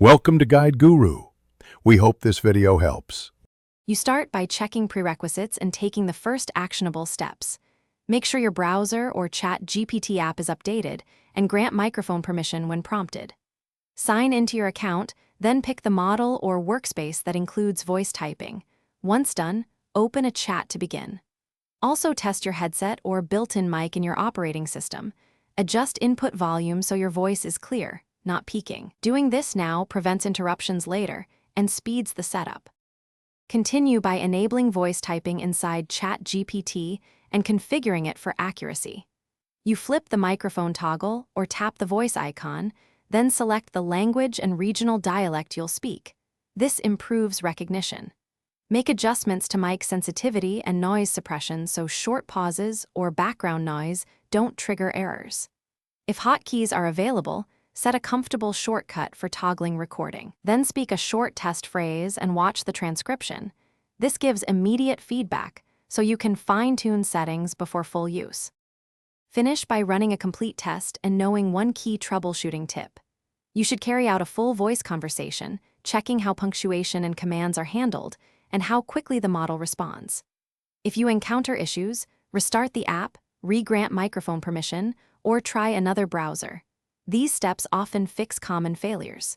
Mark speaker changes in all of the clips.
Speaker 1: Welcome to Guide Guru. We hope this video helps.
Speaker 2: You start by checking prerequisites and taking the first actionable steps. Make sure your browser or Chatgpt app is updated and grant microphone permission when prompted. Sign into your account, then pick the model or workspace that includes voice typing. Once done, open a chat to begin. Also test your headset or built-in mic in your operating system. Adjust input volume so your voice is clear, not peaking. Doing this now prevents interruptions later and speeds the setup. Continue by enabling voice typing inside Chatgpt and configuring it for accuracy. You flip the microphone toggle or tap the voice icon, then select the language and regional dialect you'll speak. This improves recognition. Make adjustments to mic sensitivity and noise suppression so short pauses or background noise don't trigger errors. If hotkeys are available, set a comfortable shortcut for toggling recording. Then speak a short test phrase and watch the transcription. This gives immediate feedback, so you can fine-tune settings before full use. Finish by running a complete test and knowing one key troubleshooting tip. You should carry out a full voice conversation, checking how punctuation and commands are handled and how quickly the model responds. If you encounter issues, restart the app, re-grant microphone permission, or try another browser. These steps often fix common failures.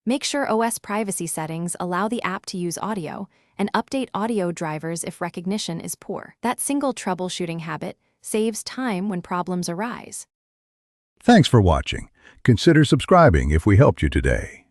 Speaker 2: Make sure OS privacy settings allow the app to use audio, and update audio drivers if recognition is poor. That single troubleshooting habit saves time when problems arise.
Speaker 1: Thanks for watching. Consider subscribing if we helped you today.